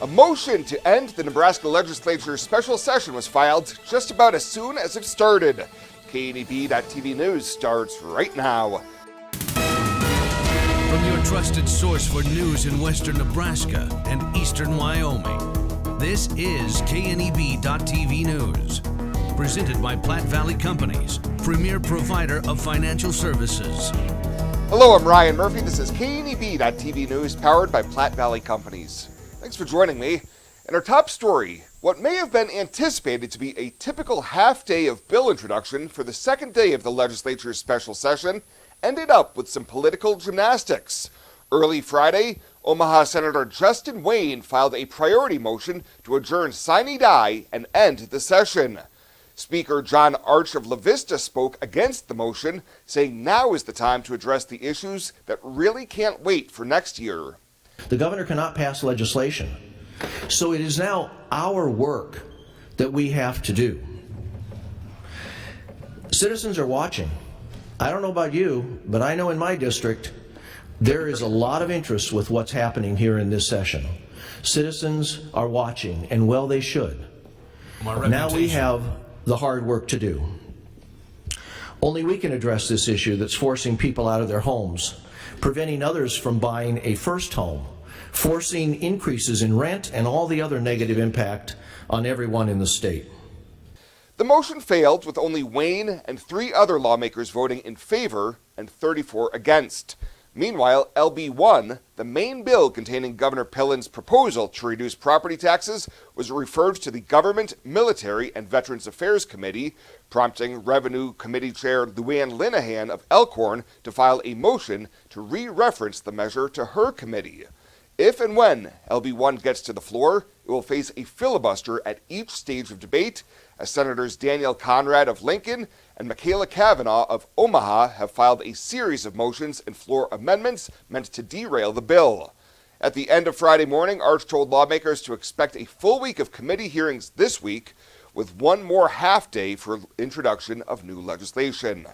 A motion to end the Nebraska legislature's special session was filed just about as soon as it started. KNEB.TV News starts right now. From your trusted source for news in western Nebraska and eastern Wyoming, this is KNEB.TV News. Presented by Platte Valley Companies, premier provider of financial services. Hello, I'm Ryan Murphy. This is KNEB.TV News powered by Platte Valley Companies. Thanks for joining me. In our top story, what may have been anticipated to be a typical half day of bill introduction for the second day of the legislature's special session ended up with some political gymnastics. Early Friday, Omaha Senator Justin Wayne filed a priority motion to adjourn sine die and end the session. Speaker John Arch of La Vista spoke against the motion, saying now is the time to address the issues that really can't wait for next year. The governor cannot pass legislation. So it is now our work that we have to do. Citizens are watching. I don't know about you, but I know in my district there is a lot of interest with what's happening here in this session. Citizens are watching, and well, they should. Now we have the hard work to do. Only we can address this issue that's forcing people out of their homes, preventing others from buying a first home, forcing increases in rent and all the other negative impact on everyone in the state. The motion failed with only Wayne and 3 other lawmakers voting in favor and 34 against. Meanwhile, LB1, the main bill containing Governor Pillen's proposal to reduce property taxes, was referred to the Government, Military, and Veterans Affairs Committee, prompting Revenue Committee Chair Luann Linehan of Elkhorn to file a motion to re-reference the measure to her committee. If and when LB1 gets to the floor, it will face a filibuster at each stage of debate, as Senators Daniel Conrad of Lincoln and Michaela Cavanaugh of Omaha have filed a series of motions and floor amendments meant to derail the bill. At the end of Friday morning, Arch told lawmakers to expect a full week of committee hearings this week, with one more half day for introduction of new legislation.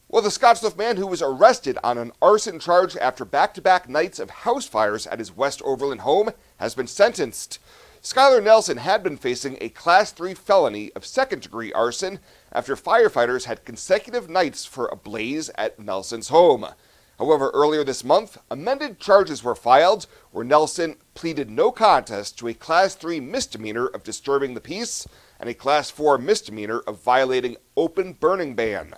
Well, the Scottsbluff man who was arrested on an arson charge after back-to-back nights of house fires at his West Overland home has been sentenced. Skylar Nelson had been facing a Class 3 felony of second-degree arson after firefighters had consecutive nights for a blaze at Nelson's home. However, earlier this month, amended charges were filed where Nelson pleaded no contest to a Class 3 misdemeanor of disturbing the peace and a Class 4 misdemeanor of violating open burning ban.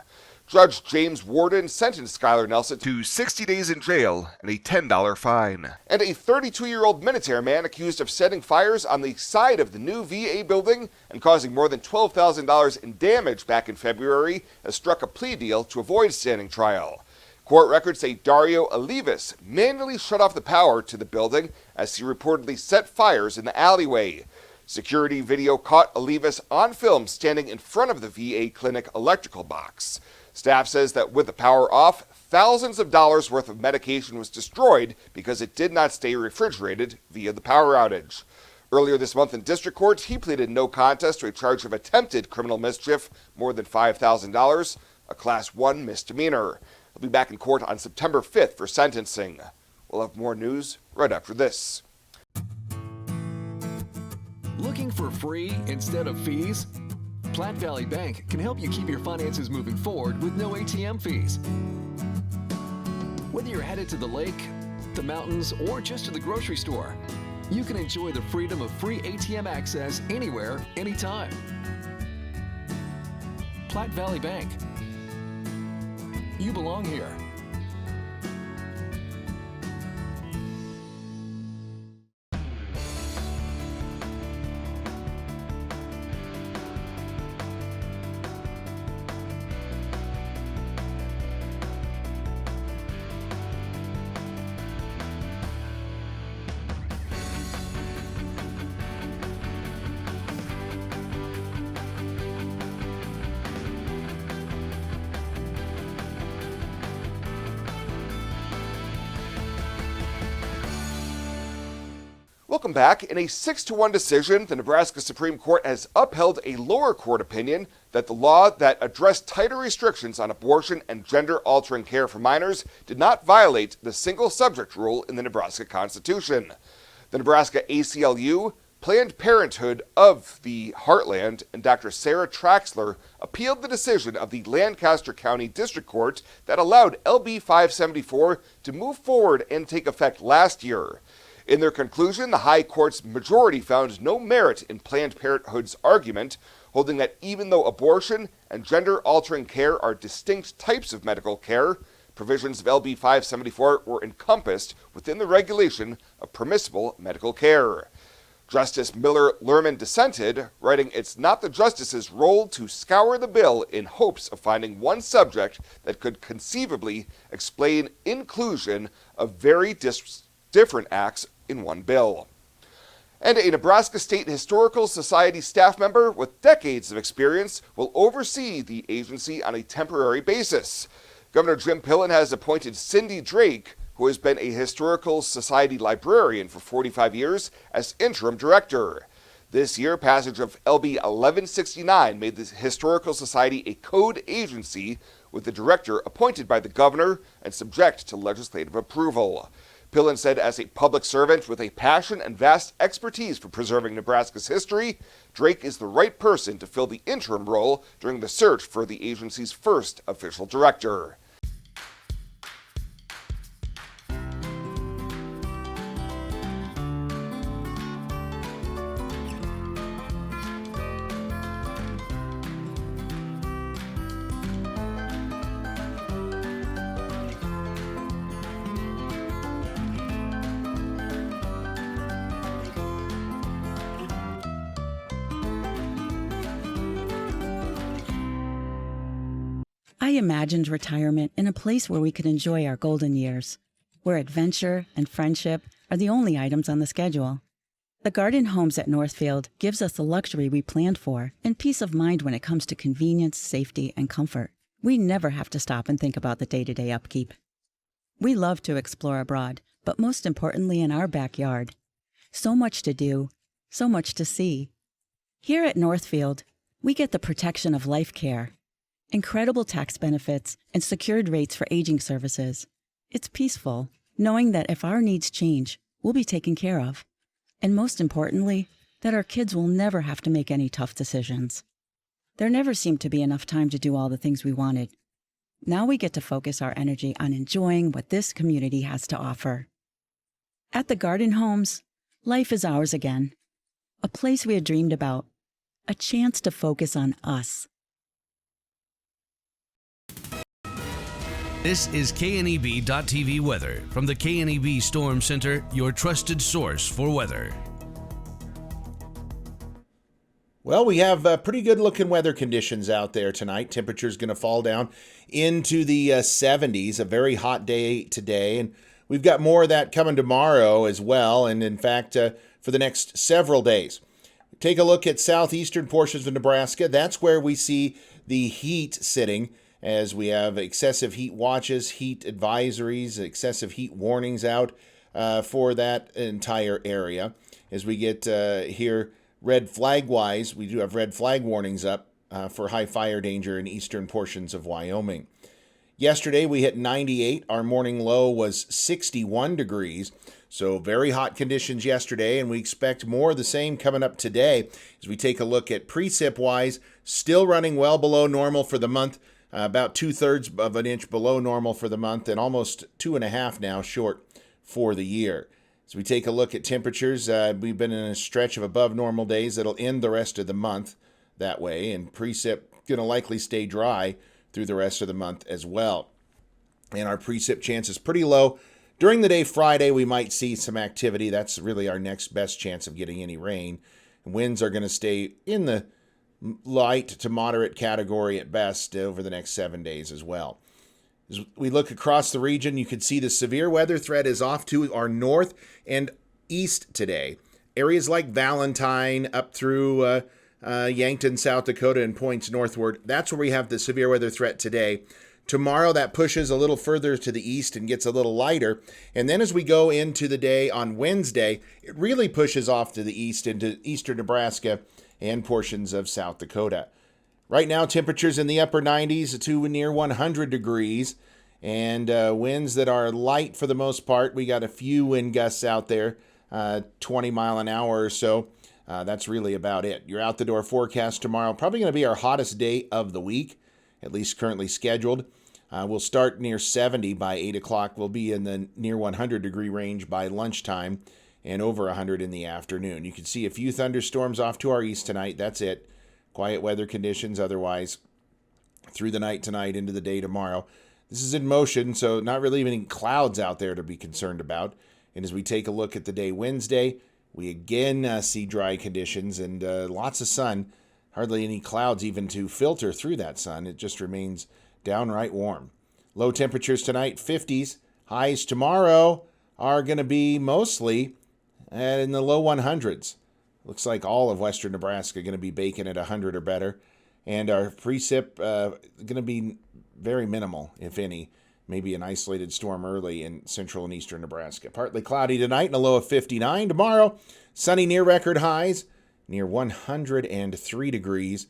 Judge James Warden sentenced Skylar Nelson to 60 days in jail and a $10 fine. And a 32-year-old Minutair man accused of setting fires on the side of the new VA building and causing more than $12,000 in damage back in February has struck a plea deal to avoid standing trial. Court records say Dario Olivas manually shut off the power to the building as he reportedly set fires in the alleyway. Security video caught Olivas on film standing in front of the VA clinic electrical box. Staff says that with the power off, thousands of dollars worth of medication was destroyed because it did not stay refrigerated via the power outage. Earlier this month in district court, he pleaded no contest to a charge of attempted criminal mischief, more than $5,000, a Class 1 misdemeanor. He'll be back in court on September 5th for sentencing. We'll have more news right after this. Looking for free instead of fees? Platte Valley Bank can help you keep your finances moving forward with no ATM fees. Whether you're headed to the lake, the mountains, or just to the grocery store, you can enjoy the freedom of free ATM access anywhere, anytime. Platte Valley Bank. You belong here. Welcome back. In a 6-1 decision, the Nebraska Supreme Court has upheld a lower court opinion that the law that addressed tighter restrictions on abortion and gender-altering care for minors did not violate the single subject rule in the Nebraska Constitution. The Nebraska ACLU, Planned Parenthood of the Heartland, and Dr. Sarah Traxler appealed the decision of the Lancaster County District Court that allowed LB 574 to move forward and take effect last year. In their conclusion, the High Court's majority found no merit in Planned Parenthood's argument, holding that even though abortion and gender-altering care are distinct types of medical care, provisions of LB 574 were encompassed within the regulation of permissible medical care. Justice Miller Lerman dissented, writing, "It's not the justice's role to scour the bill in hopes of finding one subject that could conceivably explain inclusion of very different acts in one bill." And a Nebraska State Historical Society staff member with decades of experience will oversee the agency on a temporary basis. Governor Jim Pillen has appointed Cindy Drake, who has been a Historical Society librarian for 45 years, as interim director. This year, passage of LB 1169 made the Historical Society a code agency, with the director appointed by the governor and subject to legislative approval. Pillen said, as a public servant with a passion and vast expertise for preserving Nebraska's history, Drake is the right person to fill the interim role during the search for the agency's first official director. I imagined retirement in a place where we could enjoy our golden years, where adventure and friendship are the only items on the schedule. The Garden Homes at Northfield gives us the luxury we planned for and peace of mind when it comes to convenience, safety, and comfort. We never have to stop and think about the day-to-day upkeep. We love to explore abroad, but most importantly in our backyard. So much to do, so much to see. Here at Northfield, we get the protection of life care, incredible tax benefits, and secured rates for aging services. It's peaceful, knowing that if our needs change, we'll be taken care of. And most importantly, that our kids will never have to make any tough decisions. There never seemed to be enough time to do all the things we wanted. Now we get to focus our energy on enjoying what this community has to offer. At the Garden Homes, life is ours again. A place we had dreamed about. A chance to focus on us. This is KNEB.TV weather from the KNEB Storm Center, your trusted source for weather. Well, we have pretty good looking weather conditions out there tonight. Temperature's going to fall down into the 70s, a very hot day today. And we've got more of that coming tomorrow as well. And in fact, for the next several days. Take a look at southeastern portions of Nebraska. That's where we see the heat sitting, as we have excessive heat watches, heat advisories, excessive heat warnings out for that entire area. As we get here, red flag-wise, we do have red flag warnings up for high fire danger in eastern portions of Wyoming. Yesterday, we hit 98. Our morning low was 61 degrees. So very hot conditions yesterday, and we expect more of the same coming up today. As we take a look at precip-wise, still running well below normal for the month. About 2/3 of an inch below normal for the month, and almost 2.5 now short for the year. As we take a look at temperatures, we've been in a stretch of above normal days that'll end the rest of the month that way, and precip going to likely stay dry through the rest of the month as well. And our precip chance is pretty low. During the day Friday, we might see some activity. That's really our next best chance of getting any rain. Winds are going to stay in the light to moderate category at best over the next 7 days as well. As we look across the region, you can see the severe weather threat is off to our north and east today. Areas like Valentine up through Yankton, South Dakota, and points northward, that's where we have the severe weather threat today. Tomorrow, that pushes a little further to the east and gets a little lighter. And then as we go into the day on Wednesday, it really pushes off to the east into eastern Nebraska and portions of South Dakota. Right now, temperatures in the upper 90s to near 100 degrees, and winds that are light for the most part. We got a few wind gusts out there 20 mile an hour or so. That's really about it. Your out the door forecast tomorrow, probably going to be our hottest day of the week, at least currently scheduled. We'll start near 70 by 8 o'clock. We'll be in the near 100 degree range by lunchtime and over 100 in the afternoon. You can see a few thunderstorms off to our east tonight. That's it. Quiet weather conditions otherwise through the night tonight into the day tomorrow. This is in motion, so not really any clouds out there to be concerned about. And as we take a look at the day Wednesday, we again see dry conditions and lots of sun. Hardly any clouds even to filter through that sun. It just remains downright warm. Low temperatures tonight, 50s. Highs tomorrow are going to be mostly in the low 100s. Looks like all of western Nebraska going to be baking at 100 or better. And our precip going to be very minimal, if any. Maybe an isolated storm early in central and eastern Nebraska. Partly cloudy tonight and a low of 59. Tomorrow, sunny near record highs, near 103 degrees.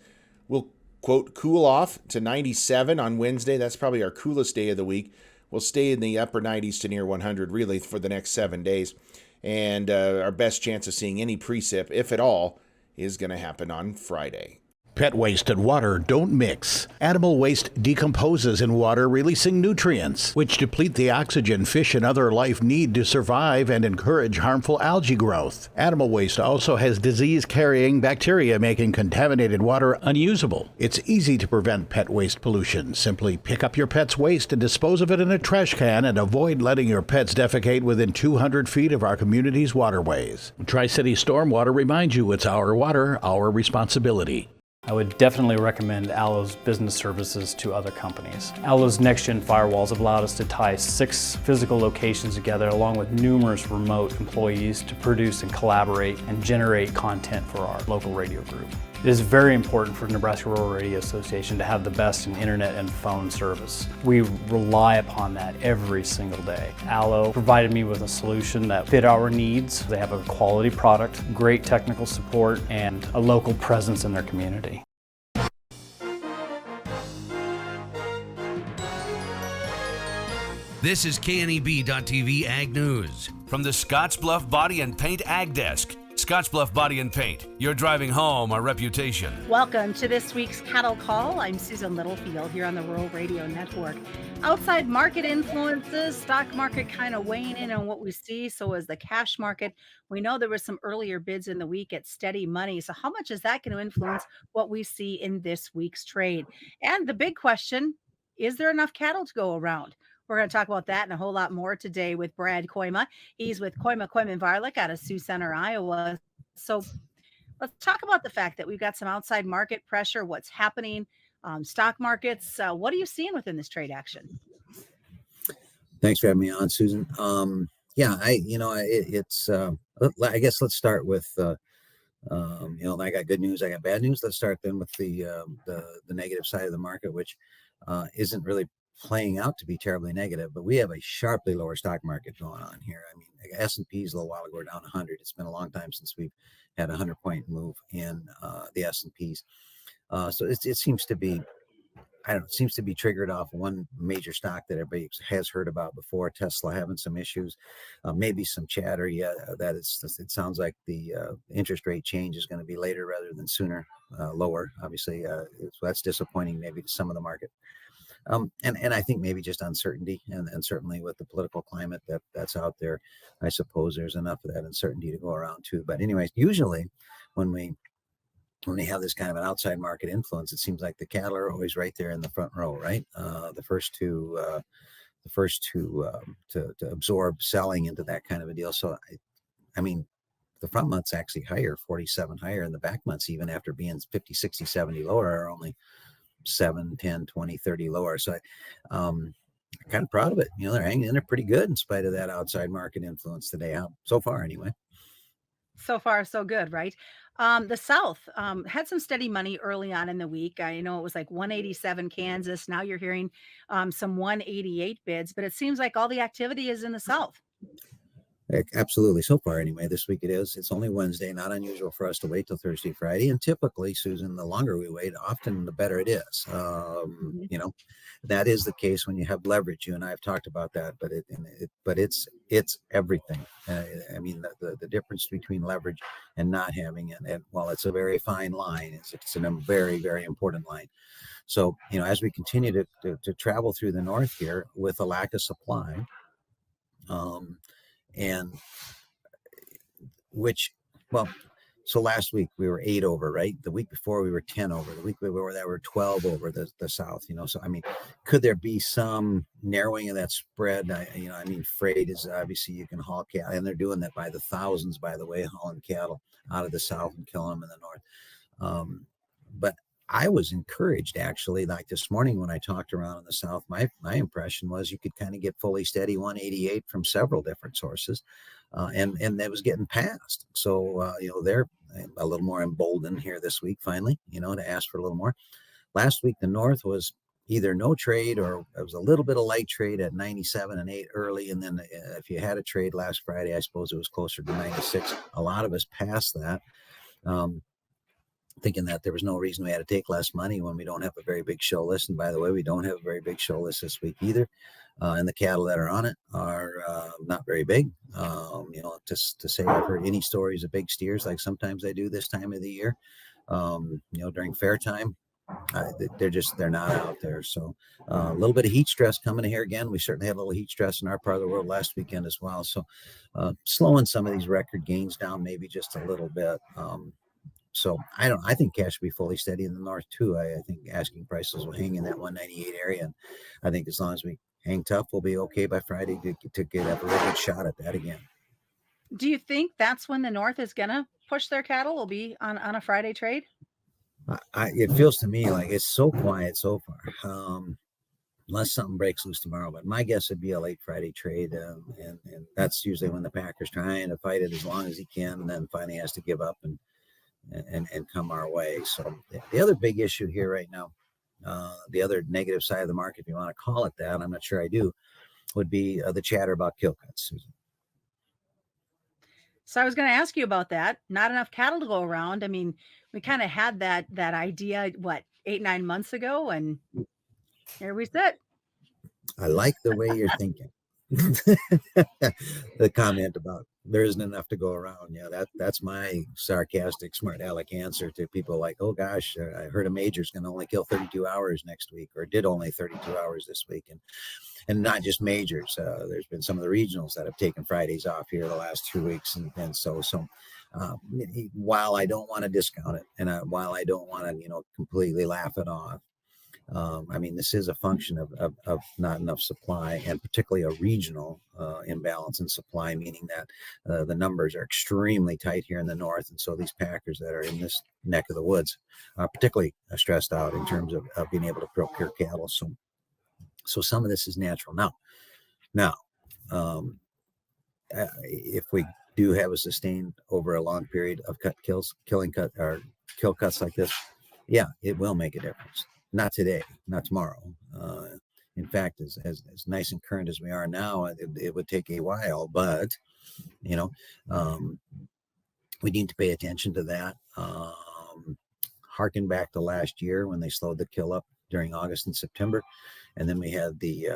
We'll, quote, cool off to 97 on Wednesday. That's probably our coolest day of the week. We'll stay in the upper 90s to near 100 really for the next 7 days. And our best chance of seeing any precip, if at all, is going to happen on Friday. Pet waste and water don't mix. Animal waste decomposes in water, releasing nutrients, which deplete the oxygen fish and other life need to survive and encourage harmful algae growth. Animal waste also has disease-carrying bacteria, making contaminated water unusable. It's easy to prevent pet waste pollution. Simply pick up your pet's waste and dispose of it in a trash can, and avoid letting your pets defecate within 200 feet of our community's waterways. Tri-City Stormwater reminds you it's our water, our responsibility. I would definitely recommend Allo's business services to other companies. Allo's next-gen firewalls have allowed us to tie 6 physical locations together along with numerous remote employees to produce and collaborate and generate content for our local radio group. It is very important for Nebraska Rural Radio Association to have the best in internet and phone service. We rely upon that every single day. Allo provided me with a solution that fit our needs. They have a quality product, great technical support, and a local presence in their community. This is KNEB.TV Ag News from the Scottsbluff Body and Paint Ag Desk. Scottsbluff Body and Paint, you're driving home a reputation. Welcome to this week's Cattle Call. I'm Susan Littlefield here on the Rural Radio Network. Outside market influences, stock market kind of weighing in on what we see. So is the cash market. We know there were some earlier bids in the week at steady money. So how much is that going to influence what we see in this week's trade? And the big question, is there enough cattle to go around? We're going to talk about that and a whole lot more today with Brad Koima. He's with Koima Varlick out of Sioux Center, Iowa. So let's talk about the fact that we've got some outside market pressure, what's happening, stock markets. What are you seeing within this trade action? Thanks for having me on, Susan. I guess let's start with, I got good news, I got bad news. Let's start then with the negative side of the market, which isn't really playing out to be terribly negative, but we have a sharply lower stock market going on here. I mean, S&P's a little while ago, we're down 100. It's been a long time since we've had a 100-point move in the S&Ps. So it seems to be, it seems to be triggered off one major stock that everybody has heard about before, Tesla having some issues, maybe some chatter. Yeah, it sounds like the interest rate change is going to be later rather than sooner, lower, obviously. So that's disappointing maybe to some of the market. And I think maybe just uncertainty and certainly with the political climate that's out there, I suppose there's enough of that uncertainty to go around too. But anyways, usually when we have this kind of an outside market influence, it seems like the cattle are always right there in the front row, right? The first to absorb selling into that kind of a deal. So I mean, the front months actually higher, 47 higher, and the back months, even after being 50, 60, 70 lower, are only 7, 10, 20, 30 lower. So I'm kind of proud of it. They're hanging in there pretty good in spite of that outside market influence today, so far anyway. So far, so good, right? The South had some steady money early on in the week. I know it was like 187 Kansas. Now you're hearing some 188 bids, but it seems like all the activity is in the South. Absolutely. So far, anyway, this week it is. It's only Wednesday. Not unusual for us to wait till Thursday, Friday. And typically, Susan, the longer we wait, often the better it is. Mhm. That is the case when you have leverage. You and I have talked about that, but it's everything. I mean, the difference between leverage and not having it, and while it's a very fine line, it's a very, very important line. So, as we continue to travel through the north here with a lack of supply, um, and which, well, so last week we were 8 over, right? The week before we were 10 over. The week before that we were 12 over the south. So I mean, could there be some narrowing of that spread? I mean, freight is obviously, you can haul cattle, and they're doing that by the thousands, by the way, hauling cattle out of the south and killing them in the north. But I was encouraged, actually, like this morning when I talked around in the south. My impression was you could kind of get fully steady 188 from several different sources, and that was getting passed. So they're a little more emboldened here this week, finally, to ask for a little more. Last week the north was either no trade, or it was a little bit of light trade at 97 and 8 early, and then if you had a trade last Friday, I suppose it was closer to 96. A lot of us passed that. Thinking that there was no reason we had to take less money when we don't have a very big show list. And by the way, we don't have a very big show list this week either. And the cattle that are on it are not very big. Just to say I've heard any stories of big steers, like sometimes I do this time of the year, during fair time. They're not out there. So a little bit of heat stress coming here again. We certainly had a little heat stress in our part of the world last weekend as well. So slowing some of these record gains down, maybe just a little bit. So I think cash will be fully steady in the north too. I think asking prices will hang in that 198 area. And I think as long as we hang tough, we'll be okay by Friday to get a really good shot at that again. Do you think that's when the north is going to push their cattle? Will be on a Friday trade? It feels to me like it's so quiet so far. Unless something breaks loose tomorrow, but my guess would be a late Friday trade, and that's usually when the Packers trying to fight it as long as he can, and then finally has to give up and come our way. So the other big issue here right now, the other negative side of the market, if you want to call it that, I'm not sure I do, would be the chatter about kill cuts, Susan. So I was going to ask you about that. Not enough cattle to go around. I mean, we kind of had that idea, 8-9 months ago, and here we sit. I like the way you're thinking. The comment about there isn't enough to go around. Yeah, that's my sarcastic, smart aleck answer to people like, oh gosh, I heard a major's going to only kill 32 hours next week, or did only 32 hours this week. And not just majors. There's been some of the regionals that have taken Fridays off here the last 2 weeks. And so while I don't want to discount it, and while I don't want to, completely laugh it off, I mean, this is a function of not enough supply, and particularly a regional imbalance in supply, meaning that the numbers are extremely tight here in the north. And so these packers that are in this neck of the woods are particularly stressed out in terms of being able to procure cattle. So some of this is natural. Now, if we do have a sustained over a long period of kill cuts like this, yeah, it will make a difference. Not today, not tomorrow. In fact, as nice and current as we are now, it would take a while, but we need to pay attention to that. Harken back to last year when they slowed the kill up during August and September. And then we had the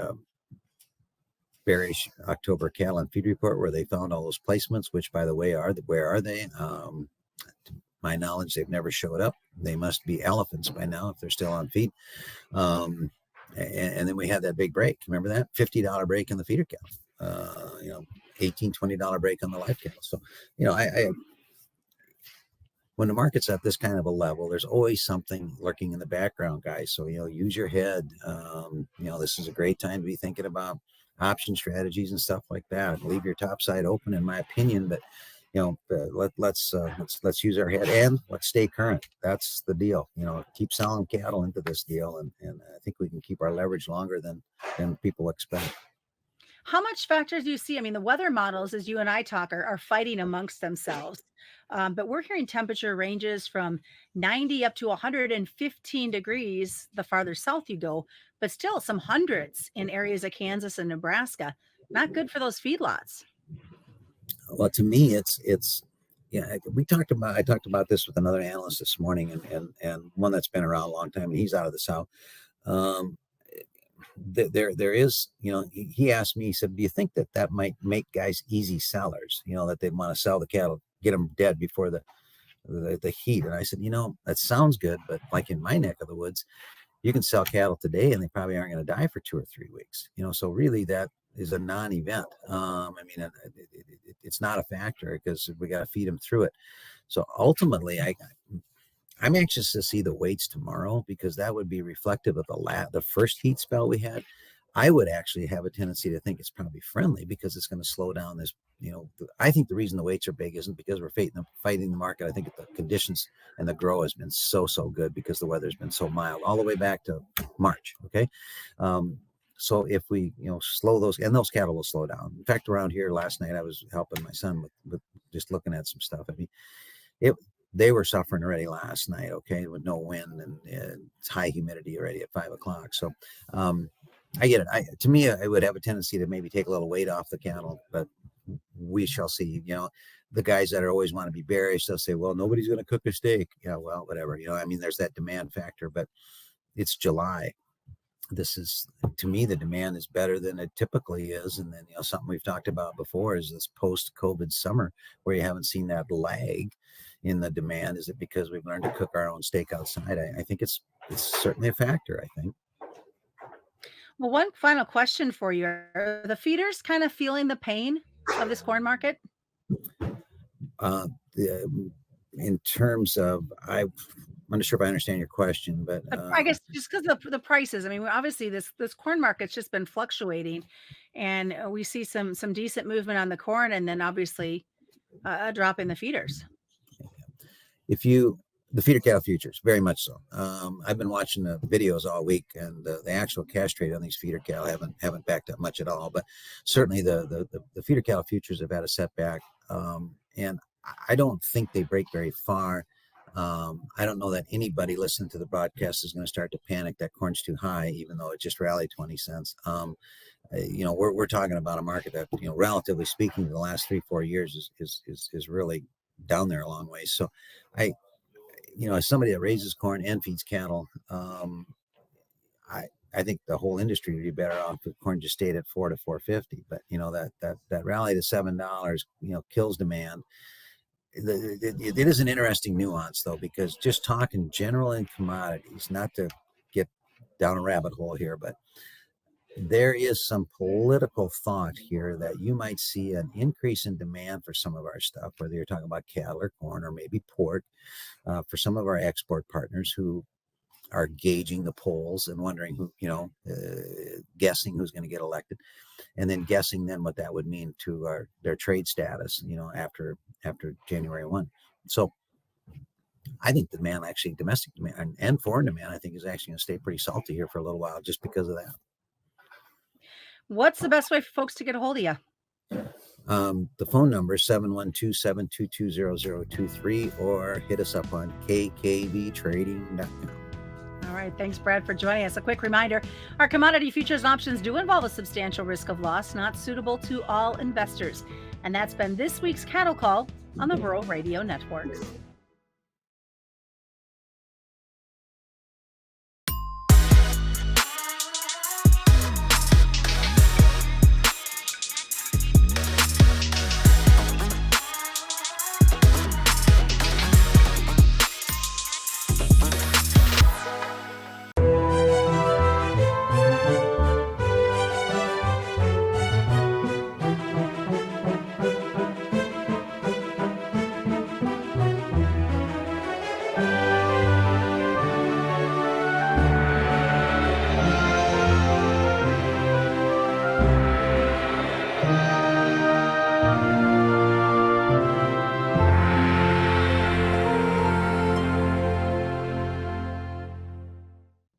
bearish October cattle and feed report where they found all those placements, which, by the way, where are they? To my knowledge, they've never showed up. They must be elephants by now if they're still on feed. And then we had that big break. Remember that $50 break in the feeder cattle, $18, $20 break on the live cattle. So, when the market's at this kind of a level, there's always something lurking in the background, guys. So, use your head. This is a great time to be thinking about option strategies and stuff like that. Leave your top side open, in my opinion, but let's use our head, and let's stay current. That's the deal. Keep selling cattle into this deal, and I think we can keep our leverage longer than people expect. How much factors do you see? I mean, the weather models, as you and I talk, are fighting amongst themselves. But we're hearing temperature ranges from 90 up to 115 degrees the farther south you go, but still some hundreds in areas of Kansas and Nebraska. Not good for those feedlots. Well, to me, it's yeah. I talked about this with another analyst this morning, and one that's been around a long time. And he's out of the South. Um, there is, he asked me, he said, do you think that might make guys easy sellers? That they want to sell the cattle, get them dead before the heat. And I said, that sounds good, but like in my neck of the woods, you can sell cattle today and they probably aren't going to die for 2 or 3 weeks. So really that is a non-event. It's not a factor because we got to feed them through it. So ultimately, I'm anxious to see the weights tomorrow because that would be reflective of the first heat spell we had. I would actually have a tendency to think it's probably friendly because it's going to slow down this. I think the reason the weights are big isn't because we're fighting the market. I think the conditions and the grow has been so good because the weather's been so mild all the way back to March. Okay. So if we, slow those cattle will slow down. In fact, around here last night, I was helping my son with just looking at some stuff. They were suffering already last night. Okay. With no wind and it's high humidity already at 5 o'clock. So, I get it. To me, I would have a tendency to maybe take a little weight off the cattle, but we shall see. The guys that always want to be bearish, they'll say, well, nobody's going to cook a steak. Yeah, well, whatever. There's that demand factor, but it's July. To me, the demand is better than it typically is. And then, something we've talked about before is this post-COVID summer where you haven't seen that lag in the demand. Is it because we've learned to cook our own steak outside? I think it's certainly a factor, I think. Well, one final question for you. Are the feeders kind of feeling the pain of this corn market? In terms of, I'm not sure if I understand your question, but I guess just because of the prices. Obviously this corn market's just been fluctuating, and we see some decent movement on the corn, and then obviously a drop in the feeders. The feeder cattle futures, very much so. I've been watching the videos all week, and the actual cash trade on these feeder cattle haven't backed up much at all. But certainly the feeder cattle futures have had a setback, and I don't think they break very far. I don't know that anybody listening to the broadcast is going to start to panic that corn's too high, even though it just rallied 20 cents. We're talking about a market that, relatively speaking, the last 3-4 years is really down there a long way. So as somebody that raises corn and feeds cattle, I think the whole industry would be better off if corn just stayed at $4 to $4.50. But that rally to $7, kills demand. It is an interesting nuance though, because just talking general in commodities, not to get down a rabbit hole here, but there is some political thought here that you might see an increase in demand for some of our stuff, whether you're talking about cattle or corn or maybe pork, for some of our export partners who are gauging the polls and wondering who, guessing who's going to get elected, and then guessing then what that would mean to their trade status, after January 1. So I think demand, actually domestic demand and foreign demand, I think is actually going to stay pretty salty here for a little while just because of that. What's the best way for folks to get a hold of you? The phone number is 712-722-0023, or hit us up on kkvtrading.com. All right. Thanks, Brad, for joining us. A quick reminder, our commodity futures and options do involve a substantial risk of loss, not suitable to all investors. And that's been this week's Cattle Call on the Rural Radio Network.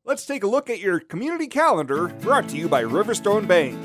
Let's take a look at your community calendar, brought to you by Riverstone Bank.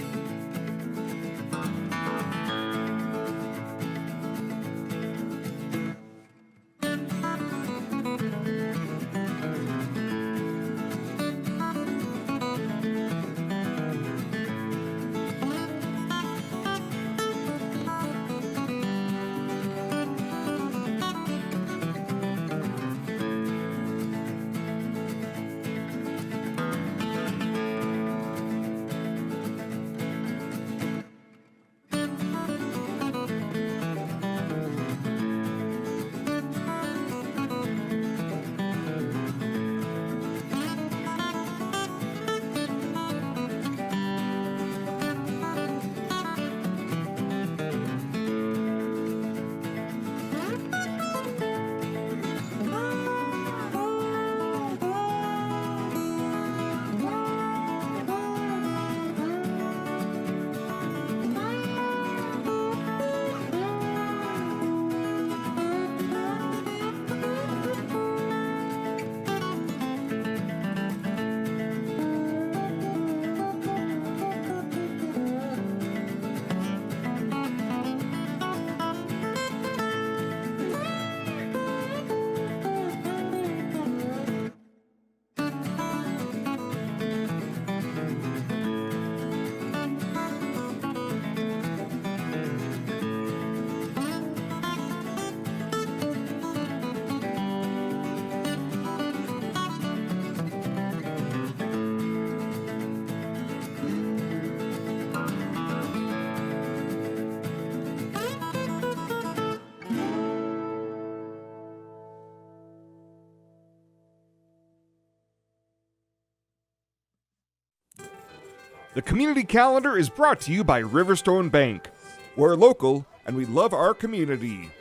The community calendar is brought to you by Riverstone Bank. We're local and we love our community.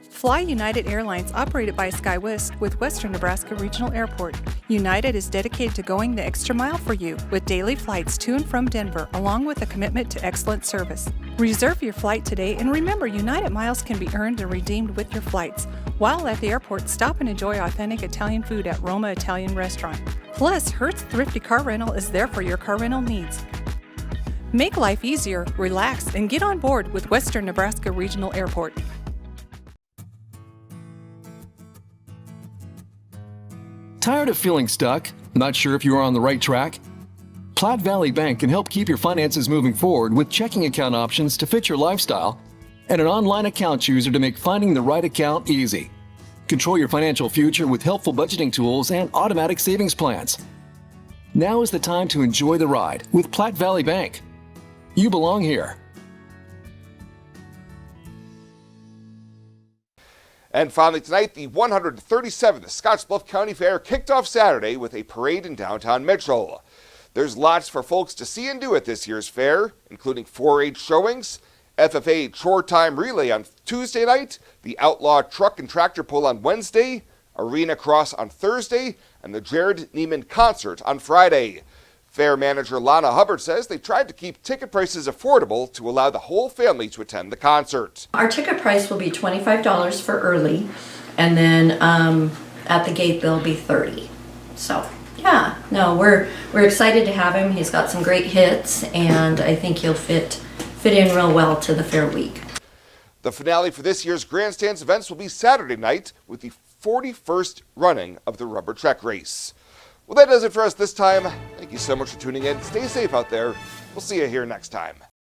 Fly United Airlines, operated by SkyWest with Western Nebraska Regional Airport. United is dedicated to going the extra mile for you with daily flights to and from Denver, along with a commitment to excellent service. Reserve your flight today, and remember, United miles can be earned and redeemed with your flights. While at the airport, stop and enjoy authentic Italian food at Roma Italian Restaurant. Plus, Hertz Thrifty Car Rental is there for your car rental needs. Make life easier, relax, and get on board with Western Nebraska Regional Airport. Tired of feeling stuck? Not sure if you are on the right track? Platte Valley Bank can help keep your finances moving forward with checking account options to fit your lifestyle and an online account chooser to make finding the right account easy. Control your financial future with helpful budgeting tools and automatic savings plans. Now is the time to enjoy the ride with Platte Valley Bank. You belong here. And finally tonight, the 137th Scottsbluff County Fair kicked off Saturday with a parade in downtown Mitchell. There's lots for folks to see and do at this year's fair, including 4-H showings, FFA Chore Time Relay on Tuesday night, the Outlaw Truck and Tractor Pull on Wednesday, Arena Cross on Thursday, and the Jared Neiman Concert on Friday. Fair manager Lana Hubbard says they tried to keep ticket prices affordable to allow the whole family to attend the concert. Our ticket price will be $25 for early, and then at the gate they'll be $30. So yeah, no, we're excited to have him. He's got some great hits, and I think he'll fit in real well to the fair week. The finale for this year's Grandstands events will be Saturday night with the 41st running of the Rubber Trek Race. Well, that does it for us this time. Thank you so much for tuning in. Stay safe out there. We'll see you here next time.